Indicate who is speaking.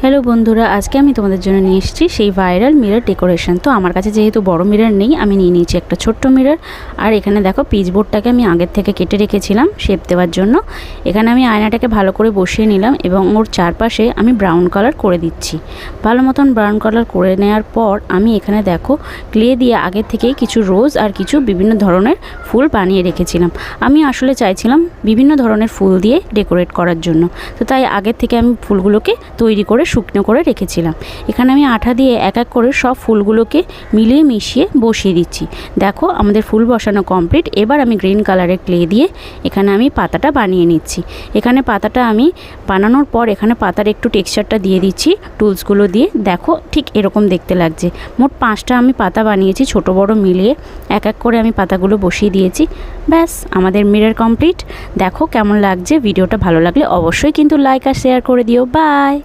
Speaker 1: Hello বন্ধুরা, আজকে আমি তোমাদের জন্য নিয়ে এসেছি সেই ভাইরাল মিরর ডেকোরেশন। তো আমার কাছে যেহেতু বড় মিরর নেই, আমি নিয়ে নিয়েছি একটা ছোট্ট মিরর। আর এখানে দেখো পিচবোর্ডটাকে আমি আগের থেকে কেটে রেখেছিলাম শেপ দেওয়ার জন্য। এখানে আমি আয়নাটাকে ভালো করে বসিয়ে নিলাম এবং ওর চারপাশে আমি ব্রাউন কালার করে দিচ্ছি। ভালো মতন ব্রাউন কালার করে নেওয়ার পর আমি এখানে দেখো ক্লে দিয়ে আগের থেকেই কিছু রোজ আর কিছু বিভিন্ন ধরনের ফুল বানিয়ে রেখেছিলাম। আমি আসলে চাইছিলাম বিভিন্ন ধরনের ফুল দিয়ে ডেকোরেট করার জন্য, তো তাই আগের থেকে আমি ফুলগুলোকে তৈরি করে শুকনো করে রেখেছিলাম। এখানে আমি আঠা দিয়ে এক এক করে সব ফুলগুলোকে মিলিয়ে মিশিয়ে বসিয়ে দিচ্ছি। দেখো আমাদের ফুল বসানো কমপ্লিট। এবার আমি গ্রিন কালারের ক্লে দিয়ে এখানে আমি পাতাটা বানিয়ে নিচ্ছি। এখানে পাতাটা আমি বানানোর পর এখানে পাতার একটু টেক্সচারটা দিয়ে দিচ্ছি টুলসগুলো দিয়ে। দেখো ঠিক এরকম দেখতে লাগছে। মোট 5টা আমি পাতা বানিয়েছি, ছোট বড় মিলিয়ে এক এক করে আমি পাতাগুলো বসিয়ে দিয়েছি। ব্যাস আমাদের মিরর কমপ্লিট। দেখো কেমন লাগছে। ভিডিওটা ভালো লাগলে অবশ্যই কিন্তু লাইক আর শেয়ার করে দিও। বাই।